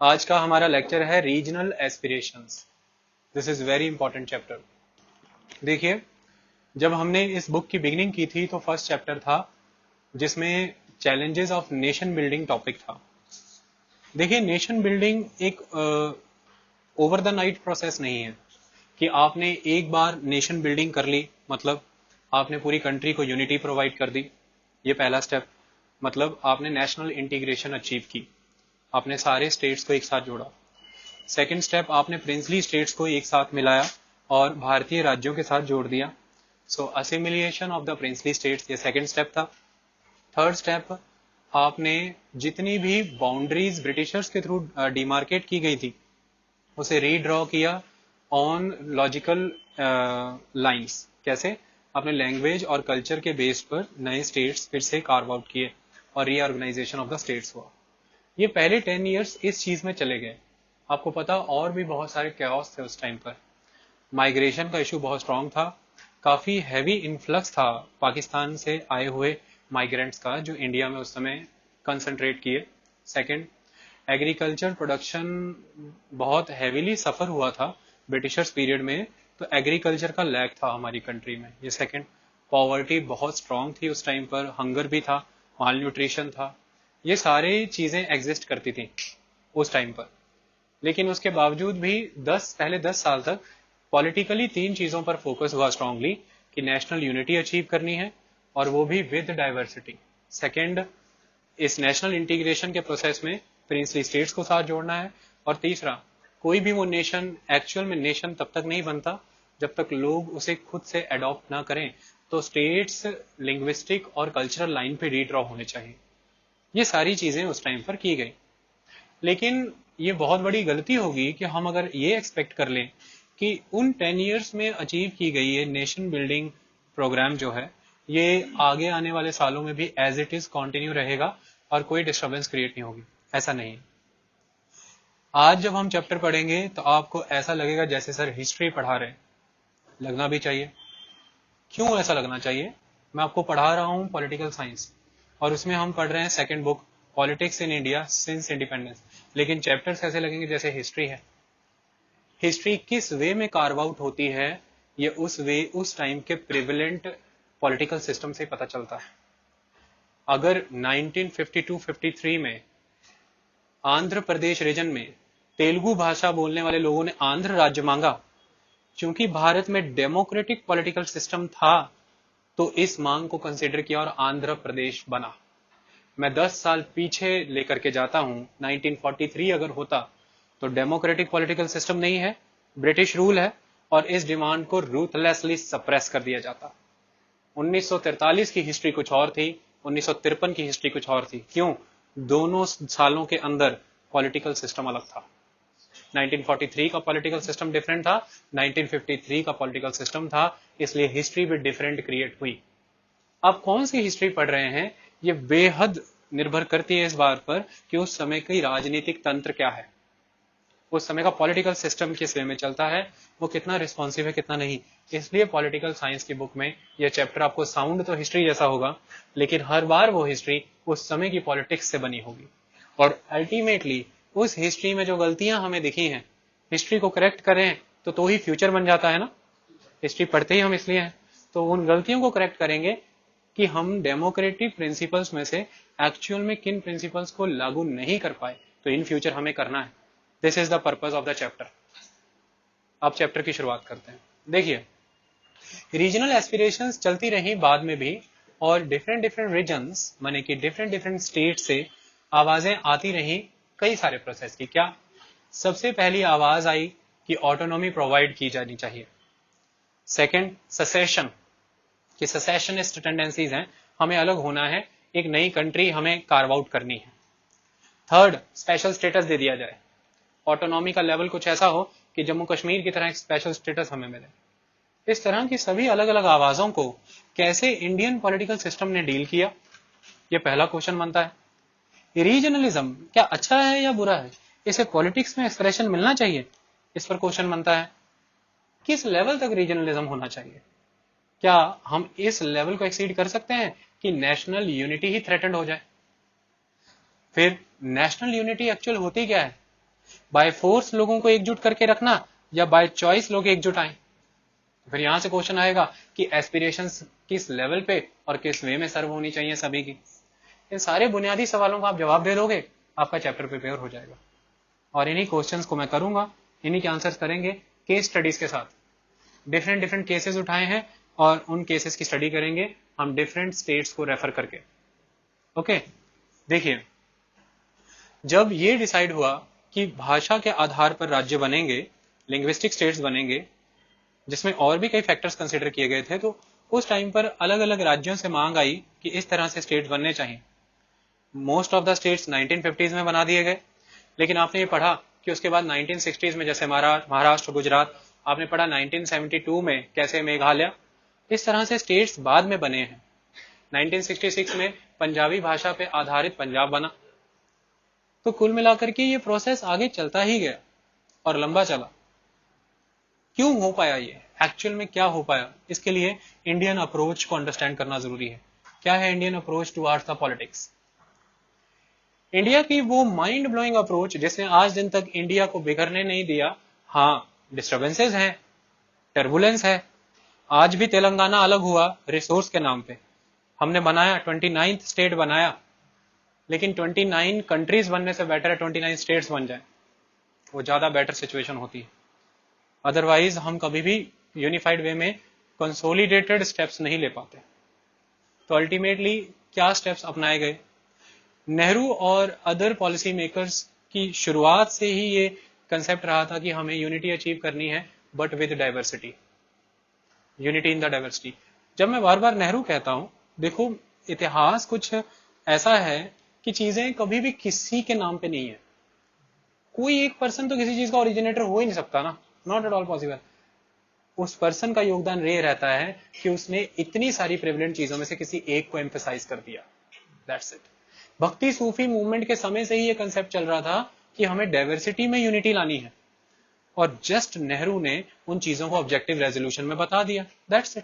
आज का हमारा लेक्चर है regional aspirations. This is very important chapter. देखिए, जब हमने इस बुक की बिगिनिंग की थी तो फर्स्ट चैप्टर था जिसमें challenges of nation building topic था। देखिए, नेशन बिल्डिंग एक ओवर द नाइट प्रोसेस नहीं है कि आपने एक बार नेशन बिल्डिंग कर ली, मतलब आपने पूरी कंट्री को यूनिटी प्रोवाइड कर दी। ये पहला स्टेप, मतलब आपने नेशनल इंटीग्रेशन अचीव की, आपने सारे स्टेट्स को एक साथ जोड़ा। सेकेंड स्टेप, आपने प्रिंसली स्टेट्स को एक साथ मिलाया और भारतीय राज्यों के साथ जोड़ दिया। सो असिमिलिएशन ऑफ द प्रिंसली स्टेट्स, ये सेकेंड स्टेप था। थर्ड स्टेप, आपने जितनी भी बाउंड्रीज ब्रिटिशर्स के थ्रू डिमार्केट की गई थी उसे रीड्रॉ किया ऑन लॉजिकल लाइंस। कैसे? आपने लैंग्वेज और कल्चर के बेस पर नए स्टेट्स फिर से कार्व आउट किए और रीऑर्गेनाइजेशन ऑफ द स्टेट्स हुआ। ये पहले 10 इयर्स इस चीज में चले गए। आपको पता, और भी बहुत सारे कैओस थे उस टाइम पर। माइग्रेशन का इशू बहुत स्ट्रांग था, काफी हैवी इन्फ्लक्स था पाकिस्तान से आए हुए माइग्रेंट्स का जो इंडिया में उस समय कंसंट्रेट किए। सेकंड, एग्रीकल्चर प्रोडक्शन बहुत हैवीली सफर हुआ था ब्रिटिशर्स पीरियड में, तो एग्रीकल्चर का लैक था हमारी कंट्री में। ये सेकंड, पॉवर्टी बहुत स्ट्रांग थी उस टाइम पर, हंगर भी था, माल न्यूट्रिशन था, ये सारी चीजें एग्जिस्ट करती थी उस टाइम पर। लेकिन उसके बावजूद भी पहले 10 साल तक पॉलिटिकली तीन चीजों पर फोकस हुआ स्ट्रांगली कि नेशनल यूनिटी अचीव करनी है और वो भी विद डाइवर्सिटी। सेकंड, इस नेशनल इंटीग्रेशन के प्रोसेस में प्रिंसली स्टेट्स को साथ जोड़ना है। और तीसरा, कोई भी वो नेशन एक्चुअल में नेशन तब तक नहीं बनता जब तक लोग उसे खुद से अडॉप्ट ना करें। तो स्टेट्स लिंग्विस्टिक और कल्चरल लाइन पे रीड्रॉ होने चाहिए। ये सारी चीजें उस टाइम पर की गई। लेकिन ये बहुत बड़ी गलती होगी कि हम अगर ये एक्सपेक्ट कर लें कि उन 10 इयर्स में अचीव की गई ये नेशन बिल्डिंग प्रोग्राम जो है ये आगे आने वाले सालों में भी एज इट इज कंटिन्यू रहेगा और कोई डिस्टर्बेंस क्रिएट नहीं होगी। ऐसा नहीं। आज जब हम चैप्टर पढ़ेंगे तो आपको ऐसा लगेगा जैसे सर हिस्ट्री पढ़ा रहे हैं। लगना भी चाहिए। क्यों ऐसा लगना चाहिए? मैं आपको पढ़ा रहा हूं पॉलिटिकल साइंस और उसमें हम पढ़ रहे हैं second book, politics in India since independence, लेकिन चैप्टर्स ऐसे लगेंगे जैसे हिस्ट्री है। हिस्ट्री किस वे में कार्व आउट होती है ये उस टाइम के प्रिविलेंट पॉलिटिकल सिस्टम से पता चलता है। अगर 1952-53 में आंध्र प्रदेश रीजन में तेलुगु भाषा बोलने वाले लोगों ने आंध्र राज्य मांगा, क्योंकि भारत में डेमोक्रेटिक पॉलिटिकल सिस्टम था, तो इस मांग को कंसिडर किया और आंध्र प्रदेश बना। मैं 10 साल पीछे लेकर के जाता हूं, 1943 अगर होता तो डेमोक्रेटिक पॉलिटिकल सिस्टम नहीं है, ब्रिटिश रूल है और इस डिमांड को रूथलेसली सप्रेस कर दिया जाता। 1943 की हिस्ट्री कुछ और थी, 1953 की हिस्ट्री कुछ और थी। क्यों? दोनों सालों के अंदर पॉलिटिकल सिस्टम अलग था। 1943 का पॉलिटिकल सिस्टम डिफरेंट था, 1953 का पॉलिटिकल सिस्टम था, इसलिए हिस्ट्री भी डिफरेंट क्रिएट हुई। आप कौन सी हिस्ट्री पढ़ रहे हैं ये बेहद निर्भर करती है इस बात पर कि उस समय की राजनीतिक तंत्र क्या है, उस समय का पॉलिटिकल सिस्टम किस वे में चलता है, वो कितना रिस्पॉन्सिव है कितना नहीं। इसलिए पॉलिटिकल साइंस की बुक में यह चैप्टर आपको साउंड तो हिस्ट्री जैसा होगा, लेकिन हर बार वो हिस्ट्री उस समय की पॉलिटिक्स से बनी होगी और अल्टीमेटली उस हिस्ट्री में जो गलतियां हमें दिखी हैं, हिस्ट्री को करेक्ट करें तो ही फ्यूचर बन जाता है ना। हिस्ट्री पढ़ते ही हम इसलिए हैं, तो उन गलतियों को करेक्ट करेंगे कि हम डेमोक्रेटिक प्रिंसिपल्स में से एक्चुअल में किन प्रिंसिपल्स को लागू नहीं कर पाए, तो इन फ्यूचर हमें करना है। This is the purpose of the chapter. अब चैप्टर की शुरुआत करते हैं। देखिए, रीजनल एस्पिरेशंस चलती रही बाद में भी और डिफरेंट डिफरेंट रीजन्स माने कि डिफरेंट डिफरेंट स्टेट से आवाजें आती रही कई सारे प्रोसेस की। क्या? सबसे पहली आवाज आई कि ऑटोनॉमी प्रोवाइड की जानी चाहिए। सेकंड, सेसेशन, कि सेसेशनिस्ट टेंडेंसीज हैं, हमें अलग होना है, एक नई कंट्री हमें कार्व आउट करनी है। थर्ड, स्पेशल स्टेटस दे दिया जाए, ऑटोनॉमी का लेवल कुछ ऐसा हो कि जम्मू कश्मीर की तरह एक स्पेशल स्टेटस हमें मिले। इस तरह की सभी अलग अलग आवाजों को कैसे इंडियन पॉलिटिकल सिस्टम ने डील किया, यह पहला क्वेश्चन बनता है। रीजनलिज्म क्या अच्छा है या बुरा है, इसे पॉलिटिक्स में एक्सप्रेशन मिलना चाहिए, इस पर क्वेश्चन बनता है। किस लेवल तक रीजनलिज्म होना चाहिए, क्या हम इस लेवल को एक्सीड कर सकते हैं कि नेशनल यूनिटी ही थ्रेटेंड हो जाए। फिर नेशनल यूनिटी एक्चुअल होती क्या है, बाय फोर्स लोगों को एकजुट करके रखना या बाय चॉइस लोग एकजुट आए? फिर यहां से क्वेश्चन आएगा कि एस्पिरेशंस किस लेवल पे और किस वे में सर्व होनी चाहिए सभी की। इन सारे बुनियादी सवालों का आप जवाब दे दोगे, आपका चैप्टर प्रिपेयर हो जाएगा। और इन्हीं क्वेश्चंस को मैं करूंगा, इन्हीं के आंसर्स करेंगे केस स्टडीज के साथ। डिफरेंट डिफरेंट केसेस उठाए हैं और उन केसेस की स्टडी करेंगे हम डिफरेंट स्टेट्स को रेफर करके। ओके, देखिए, जब ये डिसाइड हुआ कि भाषा के आधार पर राज्य बनेंगे, लिंग्विस्टिक स्टेट्स बनेंगे, जिसमें और भी कई फैक्टर्स कंसिडर किए गए थे, तो उस टाइम पर अलग अलग राज्यों से मांग आई कि इस तरह से स्टेट्स बनने चाहिए। Most of the states 1950s में बना दिए गए, लेकिन आपने ये पढ़ा कि उसके बाद 1960s में, जैसे महाराष्ट्र, गुजरात, आपने पढ़ा 1972 में कैसे मेघालय, इस तरह से स्टेट्स बाद में बने हैं। 1966 में पंजाबी भाषा पे आधारित पंजाब बना। तो कुल मिलाकर के ये प्रोसेस आगे चलता ही गया और लंबा चला। क्यों हो पाया ये, एक्चुअल में क्या हो पाया, इसके लिए इंडियन अप्रोच को अंडरस्टैंड करना जरूरी है। क्या है Indian approach towards the politics? India की वो माइंड ब्लोइंग अप्रोच जिसने आज दिन तक इंडिया को बिखरने नहीं दिया। हाँ, डिस्टर्बेंसेस हैं, टर्बुलेंस है। आज भी तेलंगाना अलग हुआ रिसोर्स के नाम पे। हमने बनाया 29th स्टेट बनाया, लेकिन 29 कंट्रीज बनने से बेटर है 29 स्टेट्स बन जाए, वो ज्यादा बेटर सिचुएशन होती है। अदरवाइज हम कभी भी यूनिफाइड वे में कंसोलिडेटेड स्टेप्स नहीं ले पाते। तो अल्टीमेटली क्या स्टेप्स अपनाए गए? नेहरू और अदर पॉलिसी मेकर्स की शुरुआत से ही ये कंसेप्ट रहा था कि हमें यूनिटी अचीव करनी है, but with diversity, unity in the diversity. जब मैं बार बार नेहरू कहता हूं, देखो इतिहास कुछ ऐसा है कि चीजें कभी भी किसी के नाम पे नहीं है। कोई एक पर्सन तो किसी चीज का ओरिजिनेटर हो ही नहीं सकता ना, नॉट एट ऑल पॉसिबल। उस पर्सन का योगदान ये रहता है कि उसने इतनी सारी प्रेवलेंट चीजों में से किसी एक को एम्फेसाइज कर दिया, दैट्स इट। भक्ति सूफी मूवमेंट के समय से ही ये कंसेप्ट चल रहा था कि हमें डाइवर्सिटी में यूनिटी लानी है, और जस्ट नेहरू ने उन चीजों को ऑब्जेक्टिव रेजोल्यूशन में बता दिया, दैट्स इट।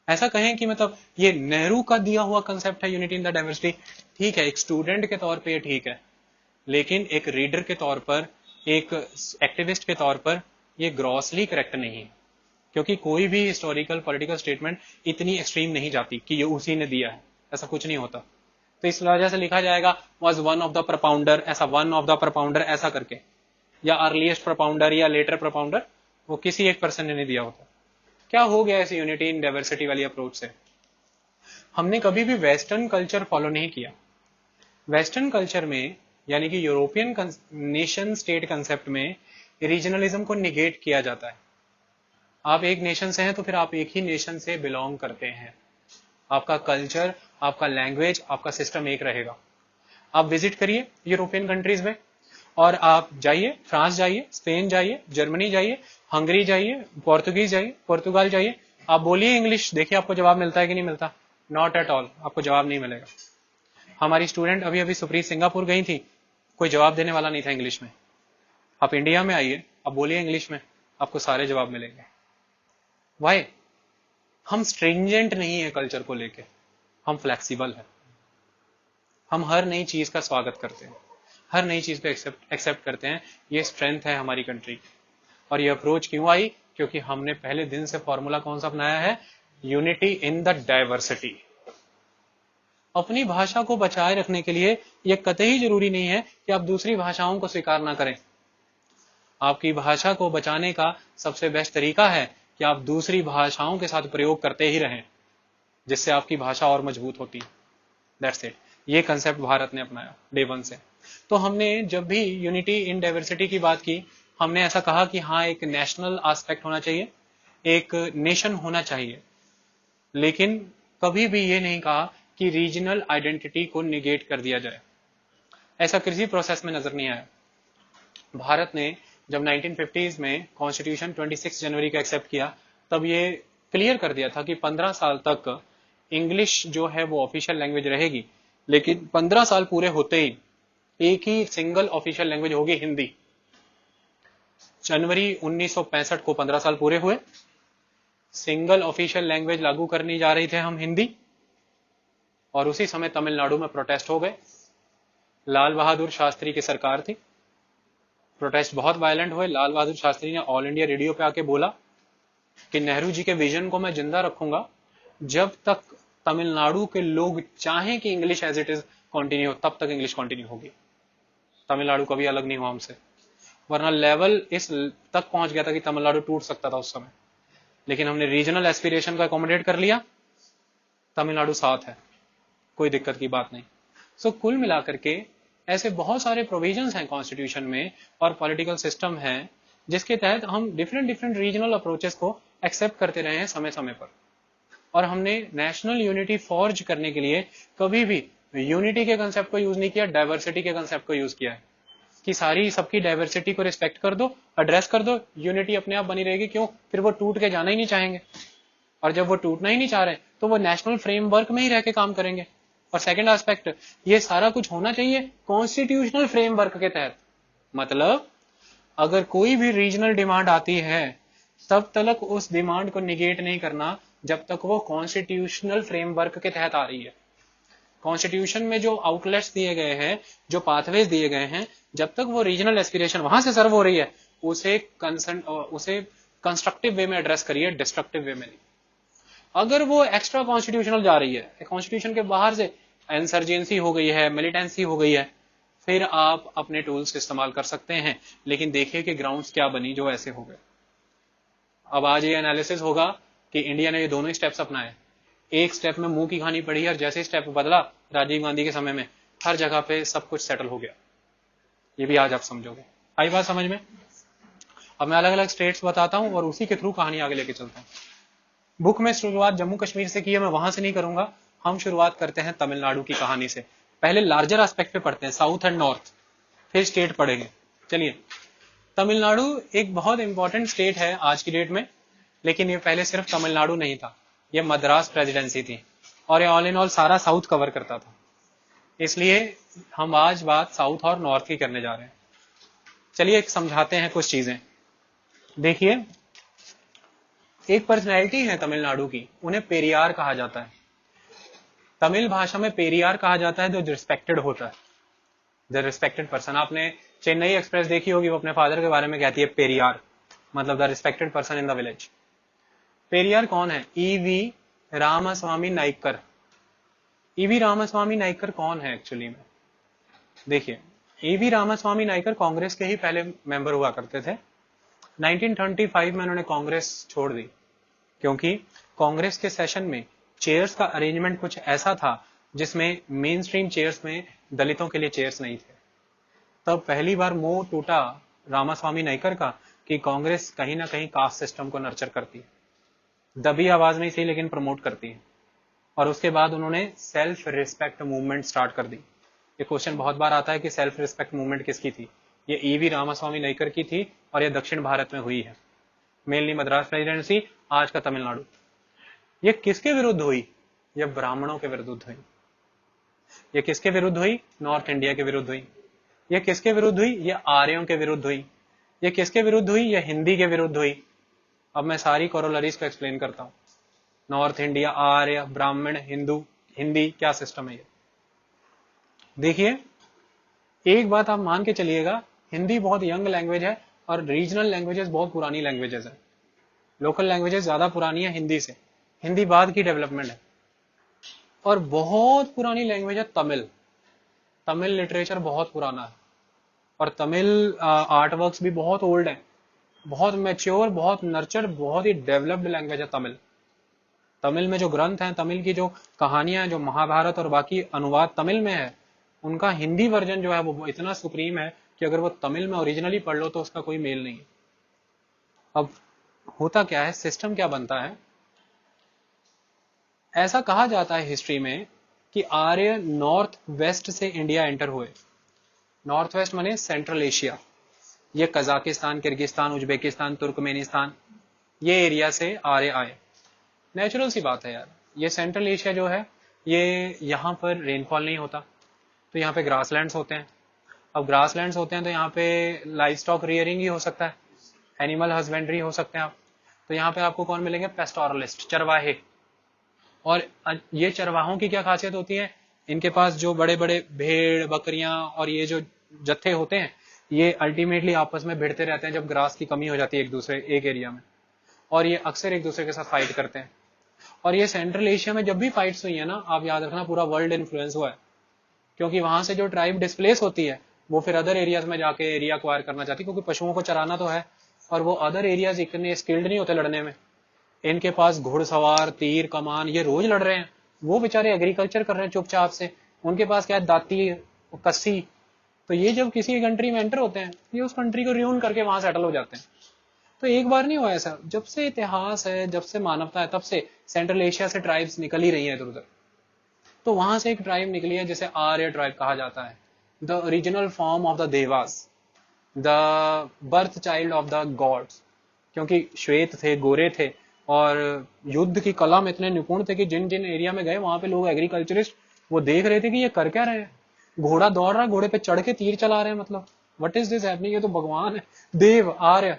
ऐसा कहें कि मतलब ये नेहरू का दिया हुआ कंसेप्ट है यूनिटी इन द डाइवर्सिटी, ठीक है, एक स्टूडेंट के तौर पे ये ठीक है, लेकिन एक रीडर के तौर पर, एक एक्टिविस्ट के तौर पर ये ग्रॉसली करेक्ट नहीं है, क्योंकि कोई भी हिस्टोरिकल पॉलिटिकल स्टेटमेंट इतनी एक्सट्रीम नहीं जाती कि ये उसी ने दिया है, ऐसा कुछ नहीं होता। तो इस वजह से लिखा जाएगा वॉज वन ऑफ द प्रपाउंडर, ऐसा वन ऑफ द प्रपाउंडर ऐसा करके, या अर्लीस्ट प्रपाउंडर या लेटर प्रपाउंडर, वो किसी एक पर्सन ने नहीं दिया होता। क्या हो गया इस यूनिटी इन डाइवर्सिटी वाली अप्रोच से? हमने कभी भी वेस्टर्न कल्चर फॉलो नहीं किया। वेस्टर्न कल्चर में, यानी कि यूरोपियन नेशन स्टेट कंसेप्ट में, रीजनलिज्म को निगेट किया जाता है। आप एक नेशन से हैं तो फिर आप एक ही नेशन से बिलोंग करते हैं, आपका कल्चर, आपका लैंग्वेज, आपका सिस्टम एक रहेगा। आप विजिट करिए यूरोपियन कंट्रीज में, और आप जाइए फ्रांस जाइए, स्पेन जाइए, जर्मनी जाइए, हंगरी जाइए, पोर्तुगीज जाइए, पुर्तगाल जाइए, आप बोलिए इंग्लिश, देखिए आपको जवाब मिलता है कि नहीं मिलता? नॉट एट ऑल, आपको जवाब नहीं मिलेगा। हमारी स्टूडेंट अभी अभी सुप्रीत सिंगापुर गई थी, कोई जवाब देने वाला नहीं था इंग्लिश में। आप इंडिया में आइए, आप बोलिए इंग्लिश में, आपको सारे जवाब मिलेंगे। वाई? हम स्ट्रिंजेंट नहीं है कल्चर को लेके, हम फ्लेक्सिबल है। हम हर नई चीज का स्वागत करते हैं, हर नई चीज को एक्सेप्ट करते हैं। ये स्ट्रेंथ है हमारी कंट्री। और ये अप्रोच क्यों आई? क्योंकि हमने पहले दिन से फॉर्मूला कौन सा अपनाया है? Unity in the diversity. अपनी भाषा को बचाए रखने के लिए यह कतई जरूरी नहीं है कि आप दूसरी भाषाओं को स्वीकार ना करें। आपकी भाषा को बचाने का सबसे बेस्ट तरीका है कि आप दूसरी भाषाओं के साथ प्रयोग करते ही रहें, जिससे आपकी भाषा और मजबूत होती है। That's it. ये कंसेप्ट भारत ने अपनाया डे वन से। तो हमने जब भी यूनिटी इन डाइवर्सिटी की बात की, हमने ऐसा कहा कि हाँ, एक नेशनल एस्पेक्ट होना चाहिए, एक नेशन होना चाहिए, लेकिन कभी भी ये नहीं कहा कि रीजनल आइडेंटिटी को निगेट कर दिया जाए। ऐसा किसी प्रोसेस में नजर नहीं आया। भारत ने जब 1950s में कॉन्स्टिट्यूशन 26 जनवरी को एक्सेप्ट किया, तब ये क्लियर कर दिया था कि 15 साल तक इंग्लिश जो है वो ऑफिशियल लैंग्वेज रहेगी, लेकिन 15 साल पूरे होते ही एक ही सिंगल ऑफिशियल लैंग्वेज होगी, हिंदी। जनवरी 1965 को 15 साल पूरे हुए, सिंगल ऑफिशियल लैंग्वेज लागू करने जा रही थे हम, हिंदी। और उसी समय तमिलनाडु में प्रोटेस्ट हो गए। लाल बहादुर शास्त्री की सरकार थी, प्रोटेस्ट बहुत वायलेंट हुए। लाल बहादुर शास्त्री ने ऑल इंडिया रेडियो पे आके बोला कि नेहरू जी के विजन को मैं जिंदा रखूंगा जब तक तमिलनाडु के लोग चाहें कि English as it is continue हो, तब तक इंग्लिश कंटिन्यू होगी। तमिलनाडु कभी अलग नहीं हुआ हमसे, वरना लेवल इस तक पहुंच गया था कि तमिलनाडु टूट सकता था उस समय। लेकिन हमने रीजनल एस्पिरेशन को अकोमोडेट कर लिया, तमिलनाडु साथ है, कोई दिक्कत की बात नहीं। सो कुल मिलाकर के ऐसे बहुत सारे प्रोविजंस हैं कॉन्स्टिट्यूशन में और पॉलिटिकल सिस्टम है जिसके तहत हम डिफरेंट डिफरेंट रीजनल अप्रोचेस को एक्सेप्ट करते रहे हैं समय समय पर। और हमने नेशनल यूनिटी फॉर्ज करने के लिए कभी भी यूनिटी के कंसेप्ट को यूज नहीं किया, डाइवर्सिटी के कंसेप्ट को यूज किया है कि सारी सबकी डाइवर्सिटी को रिस्पेक्ट कर दो, एड्रेस कर दो, यूनिटी अपने आप बनी रहेगी। क्यों? फिर वो टूट के जाना ही नहीं चाहेंगे, और जब वो टूटना ही नहीं चाह रहे तो वो नेशनल फ्रेमवर्क में ही रह के काम करेंगे। और सेकंड एस्पेक्ट, ये सारा कुछ होना चाहिए कॉन्स्टिट्यूशनल फ्रेमवर्क के तहत। मतलब अगर कोई भी रीजनल डिमांड आती है तब तक उस डिमांड को निगेट नहीं करना जब तक वो कॉन्स्टिट्यूशनल फ्रेमवर्क के तहत आ रही है। कॉन्स्टिट्यूशन में जो आउटलेट्स दिए गए हैं, जो पाथवेज दिए गए हैं, जब तक वो रीजनल एस्पिरेशन वहां से सर्व हो रही है उसे कंस्ट्रक्टिव वे में एड्रेस करिए, डिस्ट्रक्टिव वे में नहीं। अगर वो एक्स्ट्रा कॉन्स्टिट्यूशनल जा रही है, कॉन्स्टिट्यूशन के बाहर से इंसर्जेंसी हो गई है, मिलिटेंसी हो गई है, फिर आप अपने टूल्स इस्तेमाल कर सकते हैं। लेकिन देखिए कि ग्राउंड्स क्या बनी जो ऐसे हो गए। अब आज ये एनालिसिस होगा कि इंडिया ने ये दोनों ही स्टेप्स अपनाए। एक स्टेप में मुंह की खानी पड़ी और जैसे स्टेप बदला राजीव गांधी के समय में, हर जगह पे सब कुछ सेटल हो गया। ये भी आज आप समझोगे। आई बात समझ में? अब मैं अलग अलग स्टेट्स बताता हूं और उसी के थ्रू कहानी आगे लेके चलता हूं। बुक में शुरुआत जम्मू कश्मीर से की है, मैं वहां से नहीं करूंगा। हम शुरुआत करते हैं तमिलनाडु की कहानी से। पहले लार्जर एस्पेक्ट पे पढ़ते हैं, साउथ एंड नॉर्थ, फिर स्टेट पढ़ेंगे। चलिए, तमिलनाडु एक बहुत इंपॉर्टेंट स्टेट है आज की डेट में, लेकिन ये पहले सिर्फ तमिलनाडु नहीं था, ये मद्रास प्रेसिडेंसी थी और ये ऑल इन ऑल सारा साउथ कवर करता था। इसलिए हम आज बात साउथ और नॉर्थ की करने जा रहे हैं। चलिए समझाते हैं कुछ चीजें। देखिए, एक पर्सनैलिटी है तमिलनाडु की, उन्हें पेरियार कहा जाता है। तमिल भाषा में पेरियार कहा जाता है जो रिस्पेक्टेड होता है, द रिस्पेक्टेड पर्सन। आपने चेन्नई एक्सप्रेस देखी होगी, वो अपने फादर के बारे में कहती है पेरियार, मतलब the respected person in the village. Periyar कौन है? ईवी रामास्वामी नाइकर। ईवी रामास्वामी नाइकर कौन है एक्चुअली में? देखिए, ईवी रामास्वामी नाइकर कांग्रेस के ही पहले मेंबर हुआ करते थे। 1925 में उन्होंने कांग्रेस छोड़ दी क्योंकि कांग्रेस के सेशन में चेयर्स का अरेंजमेंट कुछ ऐसा था जिसमें मेन स्ट्रीम चेयर्स में दलितों के लिए चेयर्स नहीं थे। तब पहली बार मोह टूटा रामास्वामी नाइकर का कि कांग्रेस कहीं ना कहीं कास्ट सिस्टम को नर्चर करती है, दबी आवाज में सही लेकिन प्रमोट करती है। और उसके बाद उन्होंने सेल्फ रिस्पेक्ट मूवमेंट स्टार्ट कर दी। ये क्वेश्चन बहुत बार आता है कि सेल्फ रिस्पेक्ट मूवमेंट किसकी थी? ये ईवी रामास्वामी नाइकर की थी और ये दक्षिण भारत में हुई है, मेनली मद्रास प्रेसिडेंसी, आज का तमिलनाडु। ये किसके विरुद्ध हुई? ये ब्राह्मणों के विरुद्ध हुई। ये किसके विरुद्ध हुई? नॉर्थ इंडिया के विरुद्ध हुई। ये किसके विरुद्ध हुई? ये आर्यों के विरुद्ध हुई। ये किसके विरुद्ध हुई? ये हिंदी के विरुद्ध हुई। अब मैं सारी कोरोलरीज को एक्सप्लेन करता हूं। नॉर्थ इंडिया, आर्य, ब्राह्मण, हिंदू, हिंदी, क्या सिस्टम है ये? देखिए, एक बात आप मान के चलिएगा, हिंदी बहुत यंग लैंग्वेज है और रीजनल लैंग्वेजेस बहुत पुरानी लैंग्वेजेस है। लोकल लैंग्वेजेस ज्यादा पुरानी है हिंदी से, हिंदी बाद की डेवलपमेंट है। और बहुत पुरानी लैंग्वेज है तमिल। तमिल लिटरेचर बहुत पुराना है और तमिल आर्ट वर्क्स भी बहुत ओल्ड है। बहुत मैच्योर, बहुत नर्चर, बहुत ही डेवलप्ड लैंग्वेज है तमिल। तमिल में जो ग्रंथ हैं, तमिल की जो कहानियां, जो महाभारत और बाकी अनुवाद तमिल में है, उनका हिंदी वर्जन जो है वो इतना सुप्रीम है कि अगर वो तमिल में ओरिजिनली पढ़ लो तो उसका कोई मेल नहीं है। अब होता क्या है, सिस्टम क्या बनता है, ऐसा कहा जाता है हिस्ट्री में कि आर्य नॉर्थ वेस्ट से इंडिया एंटर हुए। नॉर्थ वेस्ट माने सेंट्रल एशिया, ये कजाकिस्तान, किर्गिस्तान, उज्बेकिस्तान, तुर्कमेनिस्तान, ये एरिया से आर्य आए। नेचुरल सी बात है यार, ये सेंट्रल एशिया जो है, ये यहाँ पर रेनफॉल नहीं होता, तो यहाँ पे ग्रासलैंड्स होते हैं। अब ग्रासलैंड्स होते हैं तो यहाँ पे लाइव स्टॉक रियरिंग ही हो सकता है, एनिमल हस्बेंड्री हो सकते हैं आप। तो यहाँ पे आपको कौन मिलेंगे? पेस्टोरलिस्ट, चरवाहे। और ये चरवाहों की क्या खासियत होती है? इनके पास जो बड़े बड़े भेड़, बकरियां और ये जो जत्थे होते हैं, ये अल्टीमेटली आपस में भिड़ते रहते हैं जब ग्रास की कमी हो जाती है एक एरिया में, और ये अक्सर एक दूसरे के साथ फाइट करते हैं। और ये सेंट्रल एशिया में जब भी फाइट्स हुई है ना, आप याद रखना पूरा वर्ल्ड इन्फ्लुएंस हुआ है, क्योंकि वहां से जो ट्राइब डिस्प्लेस होती है वो फिर अदर एरियाज में जाके एरिया एक्वायर करना चाहती है, क्योंकि पशुओं को चराना तो है, और वो अदर एरियाज इतने स्किल्ड नहीं होते लड़ने में। इनके पास घुड़सवार, तीर, कमान, ये रोज लड़ रहे हैं, वो बेचारे एग्रीकल्चर कर रहे हैं चुपचाप से, उनके पास क्या है, दाती, कस्सी। तो ये जब किसी कंट्री में एंटर होते हैं, ये उस कंट्री को रियून करके वहां सेटल हो जाते हैं। तो एक बार नहीं हुआ ऐसा, जब से इतिहास है, जब से मानवता है, तब से सेंट्रल एशिया से ट्राइब्स निकल ही रही हैं इधर उधर। तो वहां से एक ट्राइब निकली है जिसे आर्य ट्राइब कहा जाता है, the original form of the Dewas, the birth child of the gods, क्योंकि श्वेत थे, गोरे थे, और युद्ध की कला में इतने निपुण थे कि जिन जिन एरिया में गए वहां पे लोग एग्रीकल्चरिस्ट वो देख रहे थे कि ये कर क्या रहे हैं, घोड़ा दौड़ रहा है, घोड़े पे चढ़ के तीर चला रहे हैं, मतलब व्हाट इज दिस हैपनिंग, ये तो भगवान है, देव, आर्य।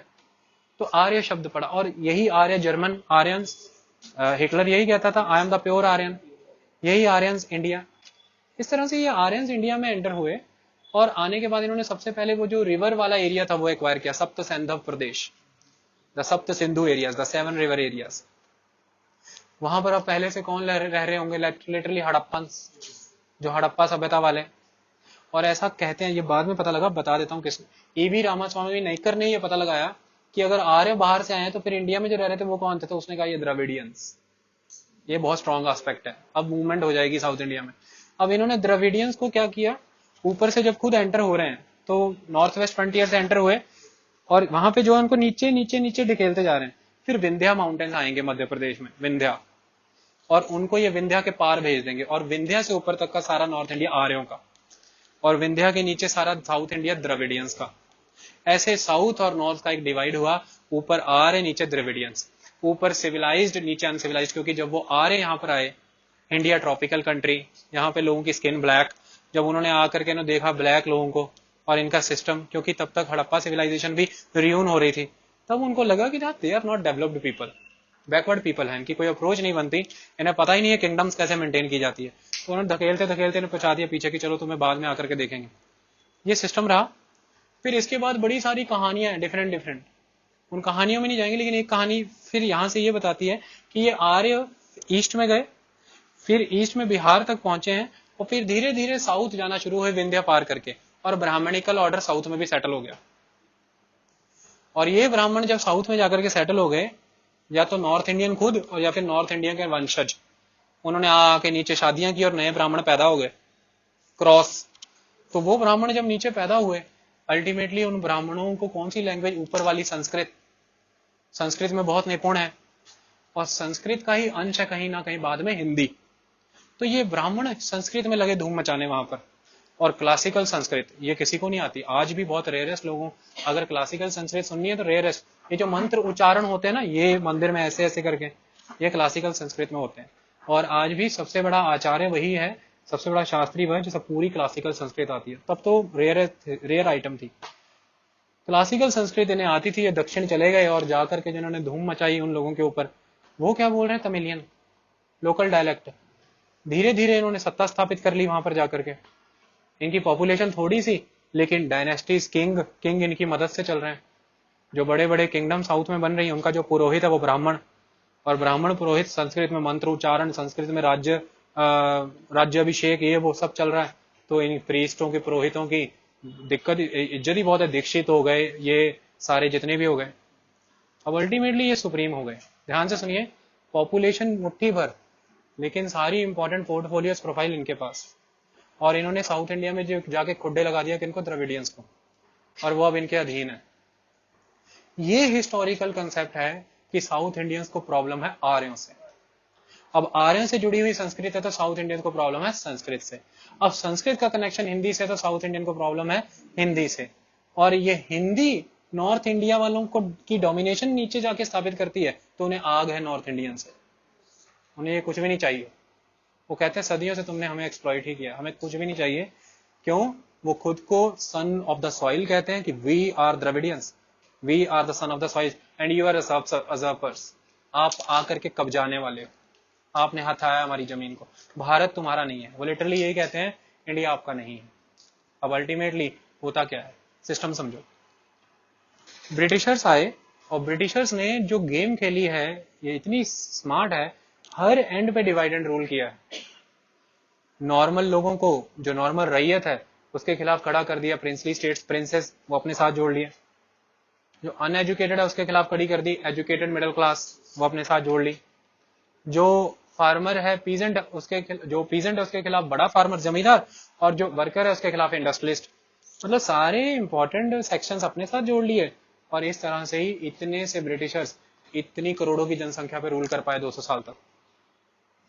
तो आर्य शब्द पड़ा, और यही आर्य जर्मन आर्यंस, हिटलर यही कहता था, I am the pure Aryan, यही आर्यंस इंडिया। इस तरह से ये आर्यंस इंडिया में एंटर हुए, और आने के बाद इन्होंने सबसे पहले वो जो रिवर वाला एरिया था वो एक्वायर किया, सप्त सिंधु प्रदेश, द सप्त Sindhu areas, the 7 river areas. वहां पर अब पहले से कौन रह रहे होंगे, लिटरली हड़प्पन, जो हड़प्पा सभ्यता वाले। और ऐसा कहते हैं, ये बाद में पता लगा, बता देता हूँ किसने, ईवी रामास्वामी नाइकर ने ये पता लगाया कि अगर आर्य बाहर से आए तो फिर इंडिया में जो रह रहे थे वो कौन थे, तो उसने कहा ये द्रविडियंस। ये बहुत स्ट्रॉन्ग एस्पेक्ट है, अब मूवमेंट हो जाएगी साउथ इंडिया में। अब इन्होंने द्रविडियंस को क्या किया, ऊपर से जब खुद एंटर हो रहे हैं तो नॉर्थ वेस्ट फ्रंटियर से एंटर हुए, और वहां पे जो है उनको नीचे नीचे नीचे ढकेलते जा रहे हैं। फिर विंध्या माउंटेन्स आएंगे मध्य प्रदेश में, विंध्या, और उनको ये विंध्या के पार भेज देंगे, और विंध्या से ऊपर तक का सारा नॉर्थ इंडिया आर्यों का, और विंध्या के नीचे सारा साउथ इंडिया द्रविडियंस का। ऐसे साउथ और नॉर्थ का एक डिवाइड हुआ, ऊपर आर्य, नीचे द्रविडियंस, ऊपर सिविलाइज्ड, नीचे अनसिविलाइज्ड, क्योंकि जब वो आर्य यहाँ पर आए, इंडिया ट्रॉपिकल कंट्री, यहाँ पे लोगों की स्किन ब्लैक, जब उन्होंने आकर के देखा ब्लैक लोगों को और इनका सिस्टम, क्योंकि तब तक हड़प्पा सिविलाइजेशन भी रियून हो रही थी, तब उनको लगा कि they are not developed people, backward people है, इनकी कोई अप्रोच नहीं बनती, इन्हें पता ही नहीं है किंगडम्स कैसे मेंटेन की जाती है। तो उन्होंने धकेलते धकेलते इन्हें पहुंचा दिया पीछे की, चलो तुम्हें बाद में आकर के देखेंगे, ये सिस्टम रहा। फिर इसके बाद बड़ी सारी कहानियां हैं डिफरेंट डिफरेंट, उन कहानियों में नहीं जाएंगे, लेकिन एक कहानी फिर यहां से ये बताती है कि ये आर्य ईस्ट में गए, फिर ईस्ट में बिहार तक पहुंचे हैं, और फिर धीरे धीरे साउथ जाना शुरू हुए विंध्या पार करके, और ब्राह्मणिकल ऑर्डर साउथ में भी सेटल हो गया। और ये ब्राह्मण जब साउथ में जाकर के सेटल हो गए, या तो नॉर्थ इंडियन खुद और या फिर नॉर्थ इंडियन के वंशज, उन्होंने आके नीचे शादियां की और नए ब्राह्मण पैदा हो गए, क्रॉस। तो वो ब्राह्मण जब नीचे पैदा हुए, अल्टीमेटली उन ब्राह्मणों को कौन सी लैंग्वेज, ऊपर वाली संस्कृत, संस्कृत में बहुत निपुण है, और संस्कृत का ही अंश है कहीं ना कहीं बाद में हिंदी। तो ये ब्राह्मण संस्कृत में लगे धूम मचाने वहां पर। और क्लासिकल संस्कृत ये किसी को नहीं आती, आज भी बहुत रेयरेस्ट लोगों, अगर क्लासिकल संस्कृत सुननी है तो रेयरेस्ट, ये जो मंत्र उच्चारण होते हैं ना, ये मंदिर में ऐसे ऐसे करके, ये क्लासिकल संस्कृत में होते हैं। और आज भी सबसे बड़ा आचार्य वही है, सबसे बड़ा शास्त्री वह है जो पूरी क्लासिकल संस्कृत आती है। तब तो रेयर आइटम थी क्लासिकल संस्कृत, इन्हें आती थी, ये दक्षिण चले गए और जाकर के जिन्होंने धूम मचाई उन लोगों के ऊपर, वो क्या बोल रहे हैं, तमिलियन लोकल डायलेक्ट। धीरे धीरे इन्होंने सत्ता स्थापित कर ली वहां पर जाकर के, इनकी पॉपुलेशन थोड़ी सी, लेकिन डायनेस्टीज, किंग इनकी मदद से चल रहे हैं। जो बड़े बड़े किंगडम साउथ में बन रही है, उनका जो पुरोहित है वो ब्राह्मण, और ब्राह्मण पुरोहित, संस्कृत में मंत्र उच्चारण, संस्कृत में राज्याभिषेक, ये वो सब चल रहा है। तो इन प्रीस्टों के, पुरोहितों की दिक्कत, इज्जत ही बहुत है, दीक्षित हो गए, ये सारे जितने भी हो गए, अब अल्टीमेटली ये सुप्रीम हो गए। ध्यान से सुनिए, पॉपुलेशन मुट्ठी भर, लेकिन सारी इंपॉर्टेंट पोर्टफोलियोस प्रोफाइल इनके पास, और इन्होंने साउथ इंडिया में जो जाके खुड्डे लगा दिया किनको, द्रविडियंस को, और वो अब इनके अधीन है। ये हिस्टोरिकल कंसेप्ट है कि साउथ इंडियंस को प्रॉब्लम है आर्यों से। अब आर्यों से जुड़ी हुई संस्कृत है तो साउथ इंडियन को प्रॉब्लम है संस्कृत से। अब संस्कृत का कनेक्शन हिंदी से, तो साउथ इंडियन को प्रॉब्लम है हिंदी से। और ये हिंदी नॉर्थ इंडिया वालों को की डोमिनेशन नीचे जाके स्थापित करती है, तो उन्हें आग है नॉर्थ इंडियन से, उन्हें ये कुछ भी नहीं चाहिए। वो कहते हैं सदियों से तुमने हमें एक्सप्लॉइट ही किया, हमें कुछ भी नहीं चाहिए। क्यों? वो खुद को सन ऑफ द सॉइल कहते हैं कि we are Dravidians, we are the son of the soil and you are usurpers. आप आकर के कब्जाने वाले हो, आपने हथाया हमारी जमीन को, भारत तुम्हारा नहीं है। वो लिटरली यही कहते हैं, इंडिया आपका नहीं है। अब अल्टीमेटली होता क्या है, सिस्टम समझो। ब्रिटिशर्स आए और ब्रिटिशर्स ने जो गेम खेली है ये इतनी स्मार्ट है, हर एंड पे डिवाइड एंड रूल किया है। नॉर्मल लोगों को, जो नॉर्मल रैयत है उसके खिलाफ खड़ा कर दिया, प्रिंसली स्टेट्स प्रिंसेस वो अपने साथ जोड़ लिए, जो अनएजुकेटेड है उसके खिलाफ खड़ी कर दी एजुकेटेड मिडिल क्लास, वो अपने साथ जोड़ ली, जो फार्मर है पीजेंट उसके जो पीजेंट है उसके खिलाफ बड़ा फार्मर जमींदार, और जो वर्कर है उसके खिलाफ इंडस्ट्रियलिस्ट। मतलब सारे इंपॉर्टेंट सेक्शंस अपने साथ जोड़ लिए, और इस तरह से ही इतने से ब्रिटिशर्स इतनी करोड़ों की जनसंख्या पे रूल कर पाए 200 साल तक।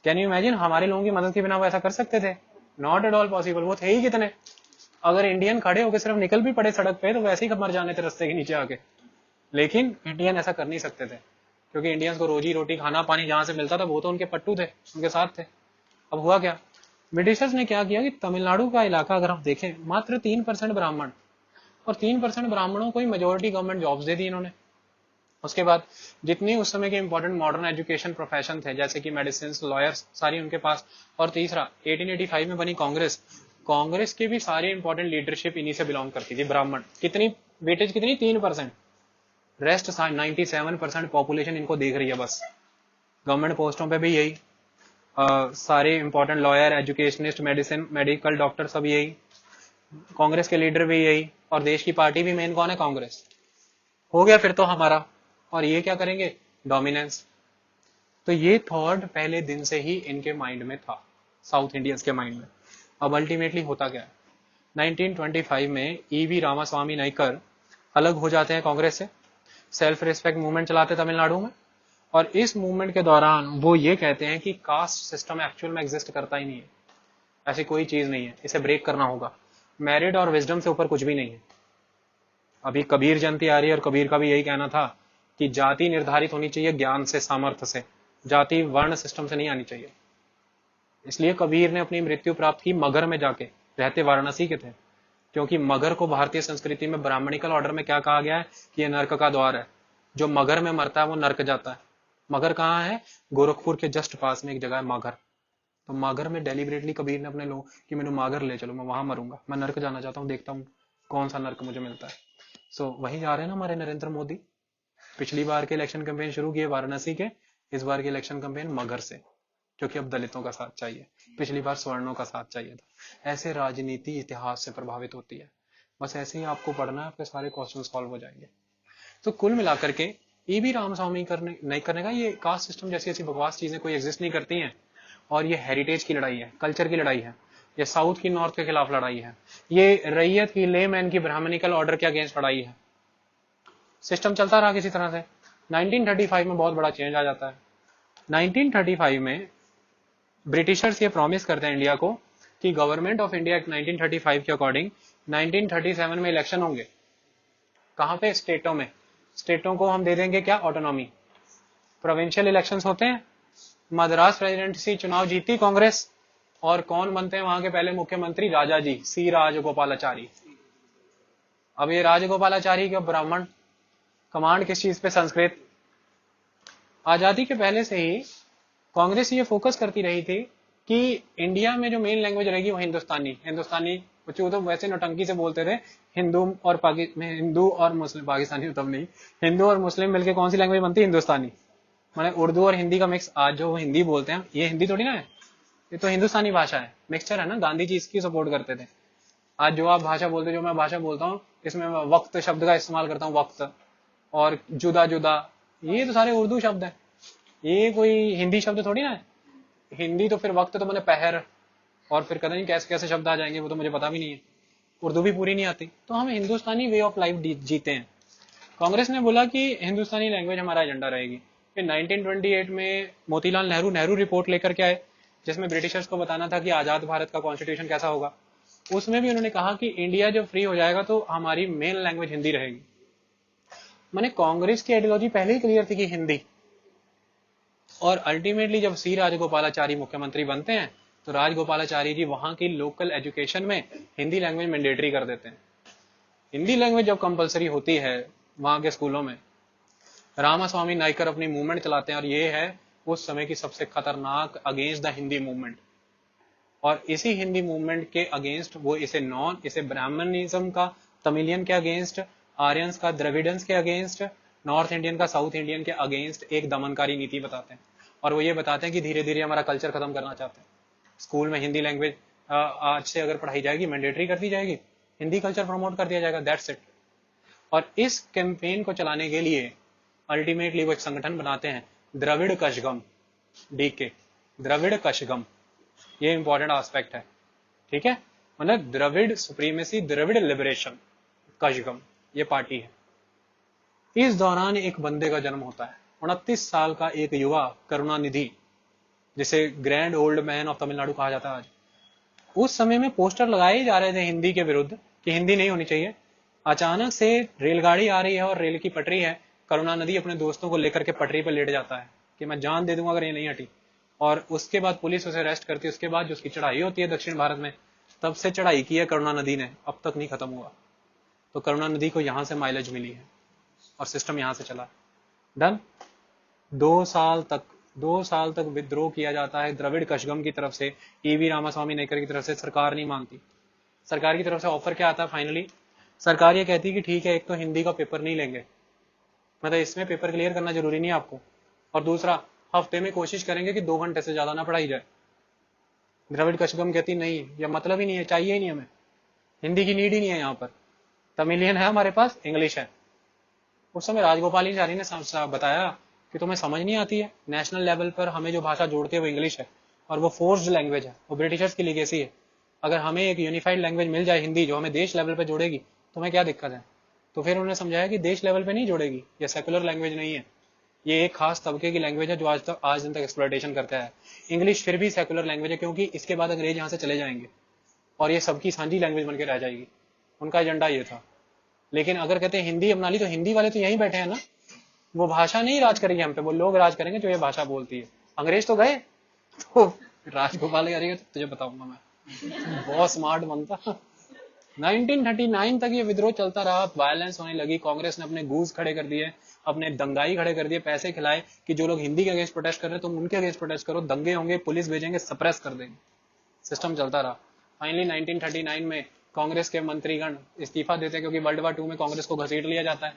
कैन यू इमेजिन, हमारे लोगों की मदद के बिना वो ऐसा कर सकते थे? Not at all possible. वो थे ही कितने, अगर इंडियन खड़े होकर सिर्फ निकल भी पड़े सड़क पे तो वैसे ही मर जाने थे रास्ते के नीचे आके। लेकिन इंडियन ऐसा कर नहीं सकते थे, क्योंकि इंडियंस को रोजी रोटी खाना पानी जहां से मिलता था वो तो उनके पट्टू थे, उनके साथ थे। अब हुआ क्या, ब्रिटिशर्स ने क्या किया कि तमिलनाडु का इलाका अगर हम देखें, मात्र 3% ब्राह्मण, और 3% ब्राह्मणों को ही मेजोरिटी गवर्नमेंट जॉब्स दे दी इन्होंने। उसके बाद जितनी उस समय के इंपॉर्टेंट मॉडर्न एजुकेशन प्रोफेशन थे, जैसे कि मेडिसिन, लॉयर्स, सारी उनके पास। और तीसरा 1885 में बनी कांग्रेस, कांग्रेस के भी सारी इंपॉर्टेंट लीडरशिप इन्हीं से बिलोंग करती थी। ब्राह्मण कितनी वेटेज कितनी, 3%, रेस्ट 97% पॉपुलेशन इनको देख रही है बस। गवर्नमेंट पोस्टों पे भी यही, सारे important lawyer, educationist, medicine, medical doctor सब यही, कांग्रेस के लीडर भी यही, और देश की पार्टी भी मेन कौन है, कांग्रेस। हो गया फिर तो हमारा, और ये क्या करेंगे, डोमिनेंस। तो ये थॉट पहले दिन से ही इनके माइंड में था, साउथ इंडियंस के माइंड में। अब अल्टीमेटली होता क्या है, 1925 में ईवी रामास्वामी नायकर अलग हो जाते हैं कांग्रेस से, सेल्फ रिस्पेक्ट मूवमेंट चलाते तमिलनाडु में, और इस मूवमेंट के दौरान वो ये कहते हैं कि कास्ट सिस्टम एक्चुअल में एग्जिस्ट करता ही नहीं है, ऐसी कोई चीज नहीं है, इसे ब्रेक करना होगा, मेरिट और विजडम से ऊपर कुछ भी नहीं है। अभी कबीर जयंती आ रही है, और कबीर का भी यही कहना था कि जाति निर्धारित होनी चाहिए ज्ञान से, सामर्थ्य से, जाति वर्ण सिस्टम से नहीं आनी चाहिए। इसलिए कबीर ने अपनी मृत्यु प्राप्त की मगध में जाके, रहते वाराणसी के थे, क्योंकि मगध को भारतीय संस्कृति में ब्राह्मणिकल ऑर्डर में क्या कहा गया है कि यह नरक का द्वार है, जो मगध में मरता है वो नरक जाता है। मगध कहाँ है, गोरखपुर के जस्ट पास में एक जगह है मगध। तो मगध में डेलिबरेटली कबीर ने अपने लोग कि मैंने मगध ले चलो, मैं वहां मरूंगा, मैं नरक जाना चाहता हूँ, देखता हूँ कौन सा नरक मुझे मिलता है। सो वहीं जा रहे हैं ना हमारे नरेंद्र मोदी। पिछली बार के इलेक्शन कैंपेन शुरू किए वाराणसी के, इस बार के इलेक्शन कैंपेन मगध से, क्योंकि अब दलितों का साथ चाहिए, पिछली बार सवर्णों का साथ चाहिए था। ऐसे राजनीति इतिहास से प्रभावित होती है, बस ऐसे ही आपको पढ़ना है, आपके सारे क्वेश्चन सॉल्व हो जाएंगे। तो कुल मिलाकर के ईवी रामस्वामी नहीं करने का, ये कास्ट सिस्टम जैसी ऐसी बकवास चीजें कोई एग्जिस्ट नहीं करती हैं, और ये हेरिटेज की लड़ाई है, कल्चर की लड़ाई है, ये साउथ की नॉर्थ के खिलाफ लड़ाई है, ये रैयत की, लेमैन की, ब्राह्मणिकल ऑर्डर के अगेंस्ट लड़ाई है। सिस्टम चलता रहा किसी तरह से। 1935 में बहुत बड़ा चेंज आ जाता है। 1935 में ब्रिटिशर्स ये प्रॉमिस करते हैं इंडिया को कि गवर्नमेंट ऑफ इंडिया 1935 के अकॉर्डिंग 1937 में इलेक्शन होंगे। कहां पे, स्टेटों में। स्टेटों को हम दे देंगे क्या, ऑटोनॉमी। प्रोविंशियल इलेक्शंस होते हैं, मद्रास प्रेसिडेंसी चुनाव जीती कांग्रेस, और कौन बनते हैं वहां के पहले मुख्यमंत्री, राजाजी सी राजगोपालाचारी। अब ये राजगोपालाचारी के ब्राह्मण, कमांड किस चीज पे, संस्कृत। आजादी के पहले से ही कांग्रेस ये फोकस करती रही थी कि इंडिया में जो मेन लैंग्वेज रहेगी वो हिंदुस्तानी बच्चों तो वैसे नौटंकी से बोलते थे, हिंदू और मुस्लिम, पाकिस्तानी तब नहीं, हिंदू और मुस्लिम मिलकर कौन सी लैंग्वेज बनती है, हिंदुस्तानी। माने उर्दू और हिंदी का मिक्स। आज जो हिंदी बोलते हैं ये हिंदी थोड़ी ना है, ये तो हिंदुस्तानी भाषा है, मिक्सचर है ना। गांधी जी इसकी सपोर्ट करते थे। आज जो आप भाषा बोलते, जो मैं भाषा बोलता हूँ, इसमें मैं वक्त शब्द का इस्तेमाल करता हूँ, वक्त और जुदा जुदा, ये तो सारे उर्दू शब्द है, ये कोई हिंदी शब्द थोड़ी ना है। हिंदी तो फिर वक्त तो मैंने पहर, और फिर पता नहीं कैसे कैसे शब्द आ जाएंगे, वो तो मुझे पता भी नहीं है, उर्दू भी पूरी नहीं आती। तो हम हिंदुस्तानी वे ऑफ लाइफ जीते हैं। कांग्रेस ने बोला कि हिंदुस्तानी लैंग्वेज हमारा एजेंडा रहेगी। फिर 1928 में मोतीलाल नेहरू रिपोर्ट लेकर के आए, जिसमें ब्रिटिशर्स को बताना था कि आजाद भारत का कॉन्स्टिट्यूशन कैसा होगा। उसमें भी उन्होंने कहा कि इंडिया जब फ्री हो जाएगा तो हमारी मेन लैंग्वेज हिंदी रहेगी। माने कांग्रेस की आइडियोलॉजी पहले ही क्लियर थी कि हिंदी। और अल्टीमेटली जब सी राजगोपालाचारी मुख्यमंत्री बनते हैं तो राजगोपालाचारी जी वहां की लोकल एजुकेशन में हिंदी लैंग्वेज मैंडेटरी कर देते हैं। हिंदी लैंग्वेज जब कंपलसरी होती है वहां के स्कूलों में, रामास्वामी नायकर अपनी मूवमेंट चलाते हैं, और ये है उस समय की सबसे खतरनाक अगेंस्ट द हिंदी मूवमेंट। और इसी हिंदी मूवमेंट के अगेंस्ट वो इसे ब्राह्मणिज्म का तमिलियन के अगेंस्ट, आर्यंस का द्रविडियंस के अगेंस्ट, नॉर्थ इंडियन का साउथ इंडियन के अगेंस्ट एक दमनकारी नीति बताते हैं। और वो ये बताते हैं कि धीरे धीरे हमारा कल्चर खत्म करना चाहते हैं। स्कूल में हिंदी लैंग्वेज आज से अगर पढ़ाई जाएगी, मैंडेटरी कर दी जाएगी, हिंदी कल्चर प्रमोट कर दिया जाएगा, दैट्स इट। और इस कैंपेन को चलाने के लिए अल्टीमेटली वो एक संगठन बनाते हैं, द्रविड़ कशगम, डीके, द्रविड़ कशगम। ये इंपॉर्टेंट एस्पेक्ट है, ठीक है, मतलब द्रविड़ सुप्रीमेसी, द्रविड़ लिबरेशन कशगम, ये पार्टी है। इस दौरान एक बंदे का जन्म होता है, 29 साल का एक युवा करुणानिधि, जिसे grand old man of Tamil Nadu कहा जाता है आज। उस समय में पोस्टर लगाए जा रहे थे हिंदी के विरुद्ध कि हिंदी नहीं होनी चाहिए। अचानक से रेलगाड़ी आ रही है और रेल की पटरी है, करुणानिधि अपने दोस्तों को लेकर के पटरी पर लेट जाता है कि मैं जान दे दूंगा अगर ये नहीं हटी। और उसके बाद पुलिस उसे अरेस्ट करती है। उसके बाद जो उसकी चढ़ाई होती है दक्षिण भारत में, तब से चढ़ाई की है करुणानिधि ने, अब तक नहीं खत्म हुआ। तो करुणानिधि को यहां से माइलेज मिली है और सिस्टम यहां से चला। डन। 2 साल तक विद्रोह किया जाता है द्रविड़ कशगम की तरफ से, ईवी रामास्वामी नायकर की तरफ से। सरकार नहीं मानती। सरकार की तरफ से ऑफर क्या आता है फाइनली? सरकार ये कहती है कि ठीक है, एक तो हिंदी का पेपर नहीं लेंगे, मतलब इसमें पेपर क्लियर करना जरूरी नहीं है आपको, और दूसरा हफ्ते में कोशिश करेंगे कि 2 घंटे से ज्यादा ना पढ़ाई जाए। द्रविड़ कशगम कहती नहीं, यह मतलब ही नहीं है, चाहिए ही नहीं हमें, हिंदी की नीड ही नहीं है यहाँ पर। तमिलियन है हमारे पास, इंग्लिश है। उस समय राजगोपालाचारी ने बताया कि तुम्हें समझ नहीं आती है, नेशनल लेवल पर हमें जो भाषा जोड़ती है वो इंग्लिश है, और वो फोर्स्ड लैंग्वेज है, वो ब्रिटिशर्स की लीगेसी है। अगर हमें एक यूनिफाइड लैंग्वेज मिल जाए हिंदी, जो हमें देश लेवल पर जोड़ेगी, तुम्हें क्या दिक्कत है? तो फिर उन्होंने समझाया कि देश लेवल पे नहीं जोड़ेगी, ये सेकुलर लैंग्वेज नहीं है, ये एक खास तबके की लैंग्वेज है जो आज दिन तक एक्सप्लॉयटेशन करता है। इंग्लिश फिर भी सेकुलर लैंग्वेज है, क्योंकि इसके बाद अंग्रेज यहाँ से चले जाएंगे और ये सबकी साझी लैंग्वेज बन के रह जाएगी। उनका एजेंडा ये था। लेकिन अगर कहते हैं हिंदी अपना ली, तो हिंदी वाले तो यहीं बैठे हैं ना, वो भाषा नहीं राज करेगी हम पे, वो लोग राज करेंगे जो ये भाषा बोलती है। अंग्रेज तो गए, तो राजगोपाल यारी तुझे बताऊंगा मैं, बहुत स्मार्ट बनता। 1939 तक ये विद्रोह चलता रहा, वायलेंस होने लगी, कांग्रेस ने अपने गूज खड़े कर दिए, अपने दंगाई खड़े कर दिए, पैसे खिलाए कि जो लोग हिंदी के अगेंस्ट प्रोटेस्ट कर रहे हैं तुम उनके अगेंस्ट प्रोटेस्ट करो, दंगे होंगे, पुलिस भेजेंगे, सप्रेस कर देंगे। सिस्टम चलता रहा। फाइनली 1939 में कांग्रेस के मंत्रीगण इस्तीफा देते हैं, क्योंकि वर्ल्ड वार 2 में कांग्रेस को घसीट लिया जाता है,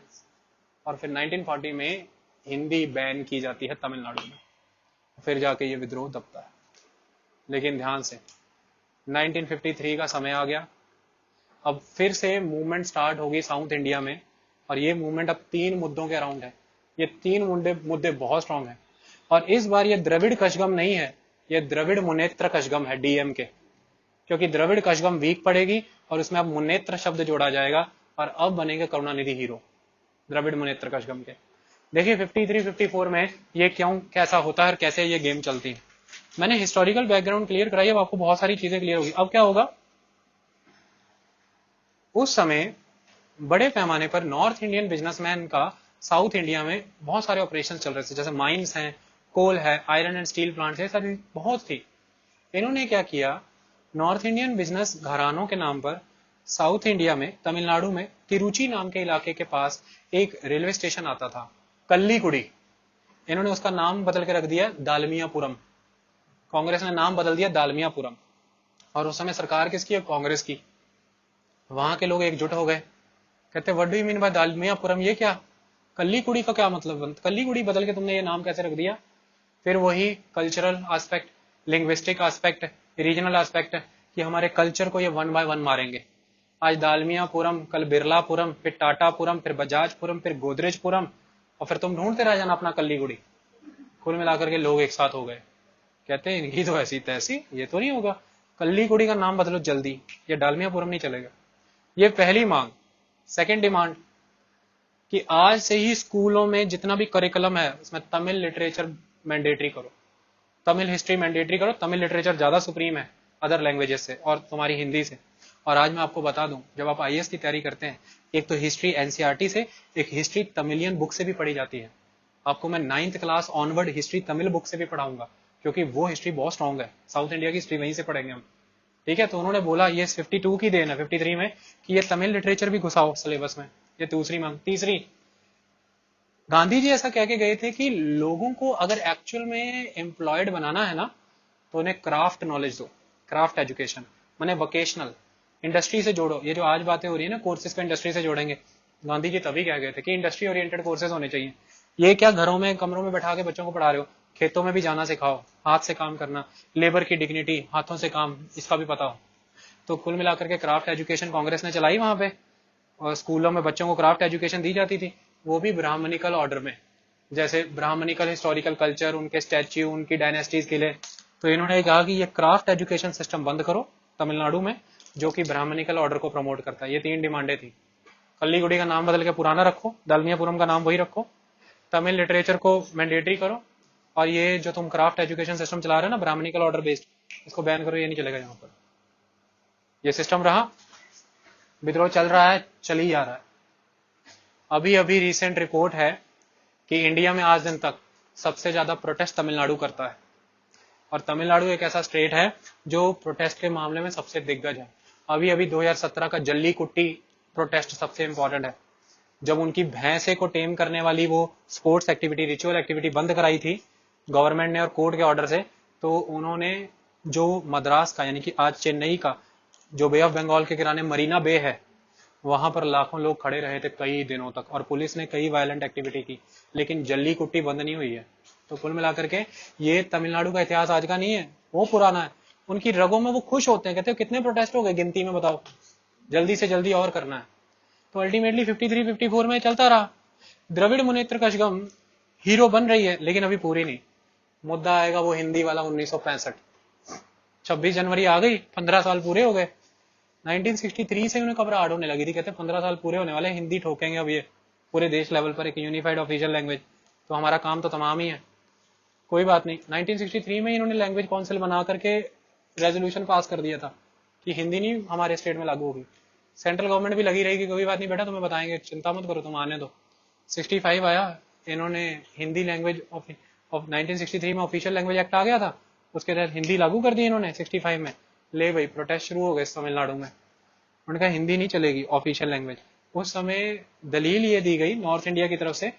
और फिर 1940 में हिंदी बैन की जाती है तमिलनाडु में, फिर जाके ये विद्रोह दबता है। लेकिन ध्यान से 1953 का समय आ गया, अब फिर से मूवमेंट स्टार्ट होगी साउथ इंडिया में, और ये मूवमेंट अब 3 मुद्दों के अराउंड है। ये 3 मुद्दे बहुत स्ट्रांग है, और इस बार ये द्रविड़ कशगम नहीं है, ये द्रविड़ मुनेत्र कशगम है, डीएम के, क्योंकि द्रविड़ कशगम वीक पड़ेगी और उसमें अब मुनेत्र शब्द जोड़ा जाएगा, और अब बनेंगे करुणानिधि हीरो द्रविड़ मुनेत्र कशगम के। देखिए 53-54 में ये क्यों कैसा होता है और कैसे ये गेम चलती है। मैंने हिस्टोरिकल बैकग्राउंड क्लियर कराई, अब आपको बहुत सारी चीजें क्लियर होगी। अब क्या होगा, उस समय बड़े पैमाने पर नॉर्थ इंडियन बिजनेसमैन का साउथ इंडिया में बहुत सारे ऑपरेशन चल रहे थे, जैसे माइंस हैं, कोल है, आयरन एंड स्टील प्लांट्स है, सारी बहुत थी। इन्होंने क्या किया, नॉर्थ इंडियन बिजनेस घरानों के नाम पर साउथ इंडिया में, तमिलनाडु में तिरुचि नाम के इलाके के पास एक रेलवे स्टेशन आता था, कल्लीकुड़ी, इन्होंने उसका नाम बदल के रख दिया दालमियापुरम। कांग्रेस ने नाम बदल दिया दालमियापुरम, और उस समय सरकार किसकी है? कांग्रेस की। वहां के लोग एकजुट हो गए, कहते what do you mean by Dalmiapuram, ये क्या, कल्लीकुड़ी का क्या मतलब, कल्लीकुड़ी बदल के तुमने ये नाम कैसे रख दिया? फिर वही cultural aspect, linguistic aspect, regional aspect, कि हमारे कल्चर को ये 1 by 1 मारेंगे। आज दालमियापुरम, कल बिरलापुरम, फिर टाटापुरम, फिर बजाजपुरम, फिर गोदरेजपुरम, और फिर तुम ढूंढते रह जाना अपना कल्लीकुड़ी। कुल मिलाकर के लोग एक साथ हो गए, कहते हैं इनकी तो ऐसी तैसी, ये तो नहीं होगा, कल्लीकुड़ी का नाम बदलो जल्दी, ये डालमियापुरम नहीं चलेगा। ये पहली मांग। सेकंड डिमांड कि आज से ही स्कूलों में जितना भी करिकुलम है उसमें तमिल लिटरेचर मैंडेटरी करो, तमिल हिस्ट्री मैंडेटरी करो, तमिल लिटरेचर ज्यादा सुप्रीम है अदर लैंग्वेजेस से और तुम्हारी हिंदी से। और आज मैं आपको बता दूं, जब आप आईएएस की तैयारी करते हैं, एक तो हिस्ट्री एनसीईआरटी से, एक हिस्ट्री तमिलियन बुक से भी पढ़ी जाती है। आपको मैं 9th class onward history Tamil book से भी पढ़ाऊंगा, क्योंकि वो हिस्ट्री बहुत स्ट्रांग है, साउथ इंडिया की हिस्ट्री वहीं से पढ़ेंगे हम, ठीक है। तो उन्होंने बोला ये 52 की देन है, 53 में, कि ये तमिल लिटरेचर भी घुसाओ सिलेबस में। ये दूसरी मांग। तीसरी, गांधी जी ऐसा कह के गए थे कि लोगों को अगर एक्चुअल में एम्प्लॉयड बनाना है ना, तो उन्हें क्राफ्ट नॉलेज दो, क्राफ्ट एजुकेशन, माने वोकेशनल। इंडस्ट्री से जोड़ो। ये जो आज बातें हो रही है ना कोर्सेज को इंडस्ट्री से जोड़ेंगे, गांधी जी तभी कह गए थे कि इंडस्ट्री ओरिएंटेड कोर्सेज होने चाहिए। ये क्या घरों में कमरों में बैठा के बच्चों को पढ़ा रहे हो, खेतों में भी जाना सिखाओ, हाथ से काम करना, लेबर की डिग्निटी, हाथों से काम, इसका भी पता हो। तो कुल मिलाकर के क्राफ्ट एजुकेशन कांग्रेस ने चलाई वहां पे, और स्कूलों में बच्चों को क्राफ्ट एजुकेशन दी जाती थी, वो भी ब्राह्मणिकल ऑर्डर में, जैसे ब्राह्मणिकल हिस्टोरिकल कल्चर, उनके स्टैच्यू, उनकी डायनेस्टीज के लिए। तो इन्होंने कहा कि ये क्राफ्ट एजुकेशन सिस्टम बंद करो तमिलनाडु में, जो कि ब्राह्मणिकल ऑर्डर को प्रमोट करता है। ये 3 डिमांडें थी। कल्लीगुड़ी का नाम बदल के पुराना रखो, दालमियापुरम का नाम वही रखो, तमिल लिटरेचर को मैंडेटरी करो, और ये जो तुम क्राफ्ट एजुकेशन सिस्टम चला रहे हो ना ब्राह्मणिकल ऑर्डर बेस्ड, इसको बैन करो, ये नहीं चलेगा यहाँ पर। ये सिस्टम रहा, विद्रोह चल रहा है, चल ही जा रहा है। अभी अभी रिसेंट रिपोर्ट है कि इंडिया में आज दिन तक सबसे ज्यादा प्रोटेस्ट तमिलनाडु करता है, और तमिलनाडु एक ऐसा स्टेट है जो प्रोटेस्ट के मामले में सबसे दिग्गज है। अभी अभी 2017 का जल्ली कुट्टी प्रोटेस्ट सबसे इंपॉर्टेंट है, जब उनकी भैंसे को टेम करने वाली वो स्पोर्ट्स एक्टिविटी, रिचुअल एक्टिविटी बंद कराई थी गवर्नमेंट ने और कोर्ट के ऑर्डर से, तो उन्होंने जो मद्रास का यानी कि आज चेन्नई का जो बे ऑफ बंगाल के किनारे मरीना बे है, वहां पर लाखों लोग खड़े रहे थे कई दिनों तक, और पुलिस ने कई वायलेंट एक्टिविटी की, लेकिन जल्ली कुट्टी बंद नहीं हुई है। तो कुल मिलाकर के ये तमिलनाडु का इतिहास आज का नहीं है, वो पुराना है। उनकी रगों में वो खुश होते हैं, कहते हैं कितने प्रोटेस्ट हो गए गिनती में बताओ, जल्दी से जल्दी और करना है। तो अल्टीमेटली 53-54 में चलता रहा। द्रविड़ मुनेत्र कशगम हीरो बन रही है, लेकिन अभी पूरी नहीं। मुद्दा आएगा वो हिंदी वाला 1965, 26 जनवरी आ गई, 15 साल पूरे हो गए। 1963 से उन्हें घबराहट होने लगी थी, कहते 15 साल पूरे होने वाले, हिंदी ठोकेंगे अब ये पूरे देश लेवल पर एक यूनिफाइड ऑफिशियल लैंग्वेज, तो हमारा काम तो तमाम ही है। कोई बात नहीं, 1963 में इन्होंने लैंग्वेज काउंसिल बना करके रेजोल्यूशन पास कर दिया था कि हिंदी नहीं हमारे स्टेट में लागू होगी। सेंट्रल गवर्नमेंट भी लगी रहेगी, कोई बात नहीं बेटा तुम्हें बताएंगे, चिंता मत करो, तुम आने दो। 65 आया, इन्होंने हिंदी लैंग्वेज ऑफ 1963 में ऑफिशियल लैंग्वेज एक्ट आ गया था, उसके तहत हिंदी लागू कर दी इन्होंने 65 में। ले भाई प्रोटेस्ट शुरू हो गए तमिलनाडु में, उन्होंने कहा हिंदी नहीं चलेगी ऑफिशियल लैंग्वेज। उस समय दलील ये दी गई नॉर्थ इंडिया की तरफ से,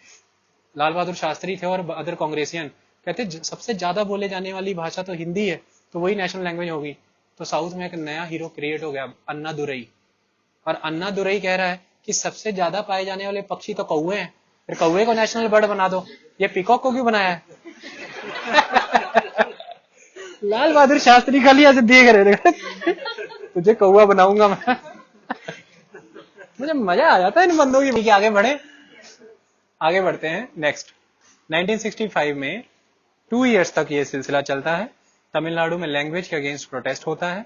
लाल बहादुर शास्त्री थे और अदर कांग्रेसियन कहते सबसे ज्यादा बोले जाने वाली भाषा तो हिंदी है, तो वही नेशनल लैंग्वेज होगी। तो साउथ में एक नया हीरो क्रिएट हो गया, अन्ना दुरई, और अन्ना दुरई कह रहा है कि सबसे ज्यादा पाए जाने वाले पक्षी तो कौवे हैं, फिर कौवे को नेशनल बर्ड बना दो, ये पीकॉक को क्यों बनाया है? लाल बहादुर शास्त्री खाली ऐसे देख रहे थे, तुझे कौवा बनाऊंगा मैं। मुझे मजा आ जाता है इन बंदों की। आगे बढ़े, आगे बढ़ते हैं। नेक्स्ट 1965 में 2 इयर्स तक ये सिलसिला चलता है। तमिलनाडु में लैंग्वेज के अगेंस्ट प्रोटेस्ट होता है,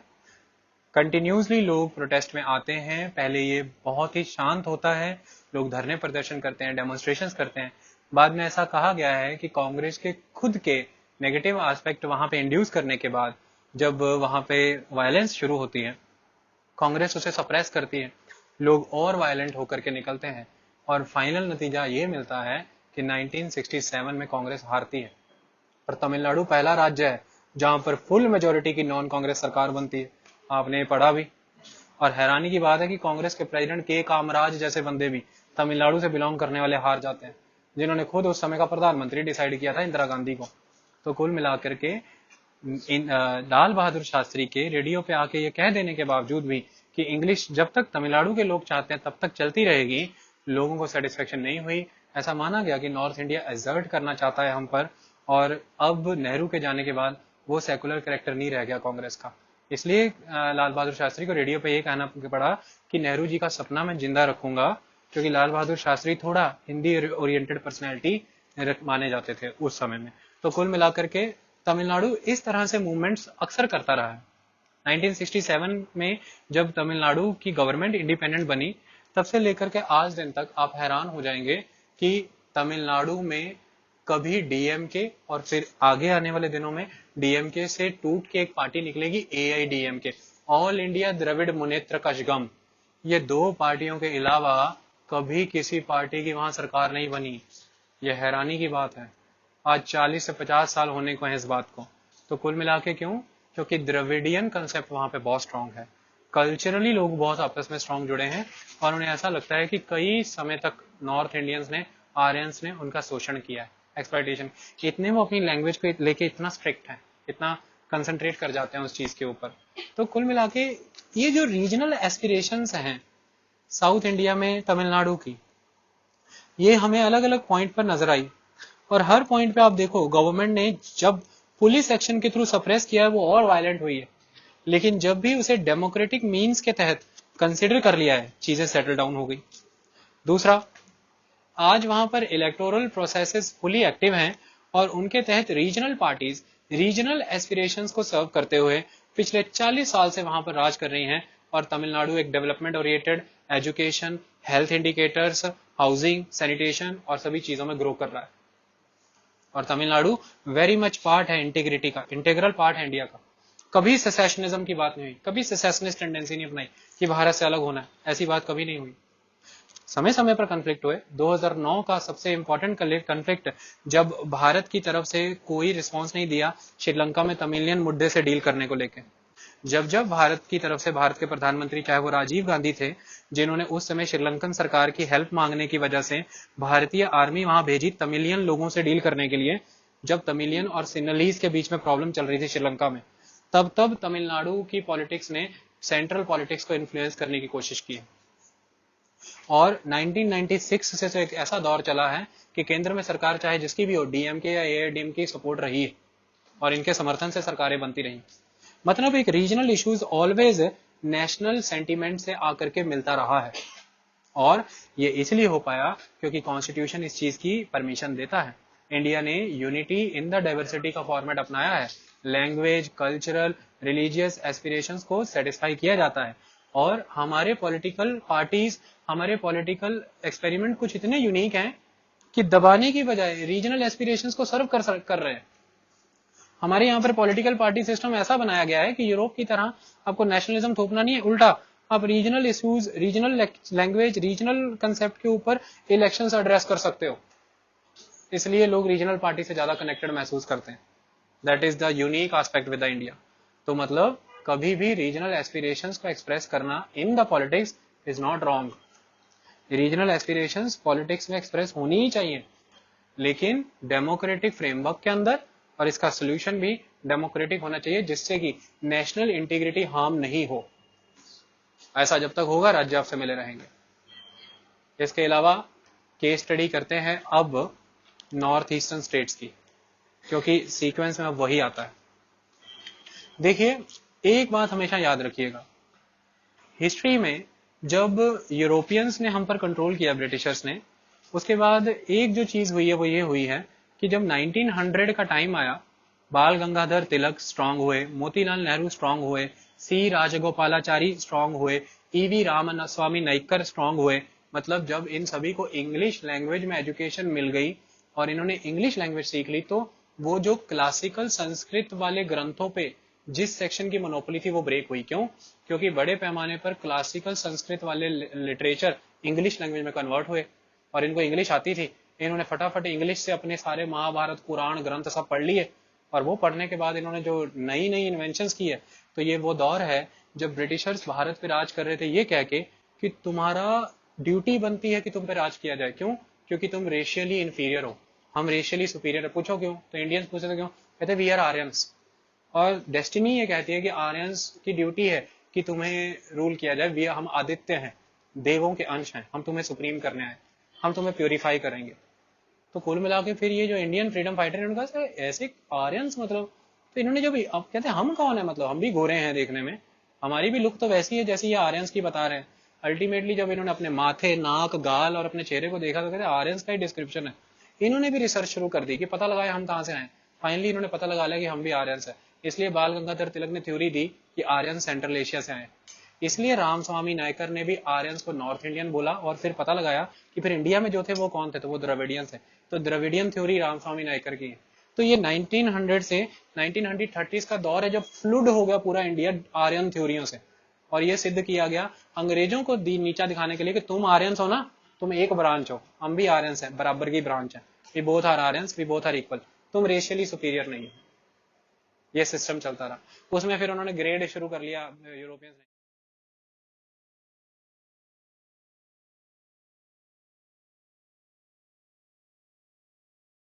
कंटिन्यूसली लोग प्रोटेस्ट में आते हैं। पहले ये बहुत ही शांत होता है, लोग धरने प्रदर्शन करते हैं, डेमोन्स्ट्रेशंस करते हैं। बाद में ऐसा कहा गया है कि कांग्रेस के खुद के नेगेटिव एस्पेक्ट वहां पे इंड्यूस करने के बाद, जब वहां पे वायलेंस शुरू होती है, कांग्रेस उसे सप्रेस करती है, लोग और वायलेंट होकर के निकलते हैं, और फाइनल नतीजा ये मिलता है कि 1967 में कांग्रेस हारती है। और तमिलनाडु पहला राज्य है जहां पर फुल मेजोरिटी की नॉन कांग्रेस सरकार बनती है, आपने पढ़ा भी। और हैरानी की बात है कि कांग्रेस के प्रेसिडेंट के कामराज जैसे बंदे भी तमिलनाडु से बिलोंग करने वाले हार जाते हैं, जिन्होंने खुद उस समय का प्रधानमंत्री डिसाइड किया था, इंदिरा गांधी को। तो कुल मिलाकर के लाल बहादुर शास्त्री के रेडियो पे आके ये कह देने के बावजूद भी कि इंग्लिश जब तक तमिलनाडु के लोग चाहते हैं तब तक चलती रहेगी, लोगों को सेटिस्फेक्शन नहीं हुई। ऐसा माना गया कि नॉर्थ इंडिया एजर्ट करना चाहता है हम पर, और अब नेहरू के जाने के बाद वो सेकुलर कैरेक्टर नहीं रह गया कांग्रेस का। इसलिए लाल बहादुर शास्त्री को रेडियो पे ये कहना पड़ा कि नेहरू जी का सपना मैं जिंदा रखूंगा, क्योंकि लाल बहादुर शास्त्री थोड़ा हिंदी ओरिएंटेड पर्सनैलिटी माने जाते थे उस समय में। तो कुल मिलाकर के तमिलनाडु इस तरह से मूवमेंट्स अक्सर करता रहा है। 1967 में जब तमिलनाडु की गवर्नमेंट इंडिपेंडेंट बनी, तब से लेकर के आज दिन तक आप हैरान हो जाएंगे कि तमिलनाडु में कभी डीएमके, और फिर आगे आने वाले दिनों में डीएमके से टूट के एक पार्टी निकलेगी, एआईडीएमके, ऑल इंडिया द्रविड़ मुनेत्र कशगम। ये 2 पार्टियों के अलावा कभी किसी पार्टी की वहां सरकार नहीं बनी। ये हैरानी की बात है। आज 40 से 50 साल होने को है इस बात को। तो कुल मिला के क्यों? क्योंकि द्रविडियन कंसेप्ट वहां पे बहुत स्ट्रांग है, कल्चरली लोग बहुत आपस में स्ट्रांग जुड़े हैं, और उन्हें ऐसा लगता है कि कई समय तक नॉर्थ इंडियंस ने, आर्यंस ने उनका शोषण किया है, एक्सप्लॉयटेशन। इतने वो अपनी लैंग्वेज को लेके इतना स्ट्रिक्ट है, इतना कंसंट्रेट कर जाते हैं उस चीज के ऊपर। तो कुल मिला के ये जो रीजनल एस्पिरेशंस हैं साउथ इंडिया में तमिलनाडु की, ये हमें अलग अलग पॉइंट पर नजर आई, और हर पॉइंट पे आप देखो गवर्नमेंट ने जब पुलिस एक्शन के थ्रू सप्रेस किया है वो और वायलेंट हुई है, लेकिन जब भी उसे डेमोक्रेटिक मीन्स के तहत कंसिडर कर लिया है चीजें सेटल डाउन हो गई। दूसरा, आज वहां पर इलेक्टोरल प्रोसेसेस फुली एक्टिव हैं और उनके तहत रीजनल पार्टीज रीजनल एस्पिरेशंस को सर्व करते हुए पिछले 40 साल से वहां पर राज कर रही हैं, और तमिलनाडु एक development oriented education, health indicators, housing, sanitation और सभी चीजों में ग्रो कर रहा है। और तमिलनाडु वेरी मच पार्ट है इंटीग्रिटी का, इंटीग्रल पार्ट है इंडिया का। कभी सेसेशनिज्म की बात नहीं हुई, कभी सेसेशनिस्ट टेंडेंसी नहीं अपनाई कि भारत से अलग होना है, ऐसी बात कभी नहीं हुई। समय समय पर कन्फ्लिक्ट हुए। 2009 का सबसे इंपॉर्टेंट कन्फ्लिक्ट, जब भारत की तरफ से कोई रिस्पांस नहीं दिया श्रीलंका में तमिलियन मुद्दे से डील करने को लेकर। जब जब भारत की तरफ से, भारत के प्रधानमंत्री चाहे वो राजीव गांधी थे, जिन्होंने उस समय श्रीलंकन सरकार की हेल्प मांगने की वजह से भारतीय आर्मी वहां भेजी तमिलियन लोगों से डील करने के लिए, जब तमिलियन और सिन्नलीज के बीच में प्रॉब्लम चल रही थी श्रीलंका में, तब तमिलनाडु की पॉलिटिक्स ने सेंट्रल पॉलिटिक्स को इन्फ्लुएंस करने की कोशिश की। और 1996 से तो एक ऐसा दौर चला है कि केंद्र में सरकार चाहे जिसकी भी हो, डीएमके या एआईडीएमके की सपोर्ट रही है और इनके समर्थन से सरकारें बनती रही। मतलब एक regional issues always national sentiment से आकर के मिलता रहा है, और ये इसलिए हो पाया क्योंकि कॉन्स्टिट्यूशन इस चीज की परमिशन देता है। इंडिया ने यूनिटी इन द डाइवर्सिटी का फॉर्मेट अपनाया है, लैंग्वेज, कल्चरल, रिलीजियस एस्पिरेशंस को सेटिस्फाई किया जाता है, और हमारे पॉलिटिकल पार्टीज, हमारे पॉलिटिकल एक्सपेरिमेंट कुछ इतने यूनिक हैं कि दबाने की बजाय रीजनल एस्पिरेशंस को सर्व कर रहे हैं। हमारे यहाँ पर पॉलिटिकल पार्टी सिस्टम ऐसा बनाया गया है कि यूरोप की तरह आपको नेशनलिज्म थोपना नहीं है, उल्टा आप regional issues, regional language, regional concept के ऊपर इलेक्शंस एड्रेस कर सकते हो। इसलिए लोग रीजनल पार्टी से ज्यादा कनेक्टेड महसूस करते हैं। That is the unique aspect with the India. तो मतलब कभी भी रीजनल एस्पिरेशंस को एक्सप्रेस करना in the politics is not wrong. Regional aspirations politics में एक्सप्रेस होनी ही चाहिए, लेकिन डेमोक्रेटिक फ्रेमवर्क के अंदर, और इसका सोल्यूशन भी डेमोक्रेटिक होना चाहिए जिससे कि नेशनल इंटीग्रिटी हार्म नहीं हो। ऐसा जब तक होगा राज्य आपसे मिले रहेंगे। इसके अलावा केस स्टडी करते हैं अब नॉर्थ ईस्टर्न स्टेट्स की, क्योंकि सीक्वेंस में अब वही आता है। देखिए, एक बात हमेशा याद रखिएगा, हिस्ट्री में जब यूरोपियंस ने हम पर कंट्रोल किया, ब्रिटिशर्स ने, उसके बाद एक जो चीज हुई है वो ये हुई है कि जब 1900 का टाइम आया, बाल गंगाधर तिलक स्ट्रांग हुए, मोतीलाल नेहरू स्ट्रांग हुए, सी राजगोपालाचारी स्ट्रांग हुए, ईवी रामास्वामी नाइकर स्ट्रांग हुए। मतलब जब इन सभी को इंग्लिश लैंग्वेज में एजुकेशन मिल गई और इन्होंने इंग्लिश लैंग्वेज सीख ली, तो वो जो क्लासिकल संस्कृत वाले ग्रंथों पे जिस सेक्शन की मोनोपोली थी वो ब्रेक हुई। क्यों? क्योंकि बड़े पैमाने पर क्लासिकल संस्कृत वाले लिटरेचर इंग्लिश लैंग्वेज में कन्वर्ट हुए और इनको इंग्लिश आती थी। इन्होंने फटाफट इंग्लिश से अपने सारे महाभारत, पुराण, ग्रंथ सब पढ़ लिए, और वो पढ़ने के बाद इन्होंने जो नई नई इन्वेंशंस की है, तो ये वो दौर है जब ब्रिटिशर्स भारत पे राज कर रहे थे ये कह के कि तुम्हारा ड्यूटी बनती है कि तुम पे राज किया जाए। क्यों? क्योंकि तुम रेशियली इंफीरियर हो, हम रेशियली सुपीरियर है। पूछो क्यों? तो इंडियंस पूछे तो क्यों? कहते वी आर आर्यंस, और डेस्टिनी ये कहती है कि आर्यंस की ड्यूटी है कि तुम्हें रूल किया जाए। वी, हम आदित्य हैं, देवों के अंश हैं, हम तुम्हें सुप्रीम करने आए, हम तुम्हें प्योरीफाई करेंगे। तो कुल मिला के फिर ये जो इंडियन फ्रीडम फाइटर है, उनका ऐसे आर्यंस, मतलब तो इन्होंने जो भी, अब कहते हैं हम कौन है, मतलब हम भी गोरे हैं देखने में, हमारी भी लुक तो वैसी है जैसी ये आर्यंस की बता रहे हैं। अल्टीमेटली जब इन्होंने अपने माथे, नाक, गाल और अपने चेहरे को देखा तो कहते आर्यंस का ही डिस्क्रिप्शन है। इन्होंने भी रिसर्च शुरू कर दी कि पता लगाए हम कहाँ से आए। फाइनली इन्होंने पता लगा लिया कि हम भी आर्यंस है। इसलिए बाल गंगाधर तिलक ने थ्योरी दी कि आर्यन सेंट्रल एशिया से आए। इसलिए रामस्वामी नायकर ने भी आर्यंस को नॉर्थ इंडियन बोला, और फिर पता लगाया कि फिर इंडिया में जो थे वो कौन थे, तो वो द्रविडियंस थे। तो द्रविडियन थ्योरी रामस्वामी नायकर की है। तो ये 1900 से 1930 का दौर है जब फ्लूड हो गया पूरा इंडिया आर्यन थ्योरियों से, और ये सिद्ध किया गया अंग्रेजों को नीचा दिखाने के लिए कि तुम आर्यंस हो ना, तुम एक ब्रांच हो, हम भी आर्यंस है, बराबर की ब्रांच है, we both are Aryans, we both are equal, तुम रेशियली सुपीरियर नहीं हो। ये सिस्टम चलता रहा। उसमें फिर उन्होंने ग्रेड शुरू कर लिया यूरोपियंस ने।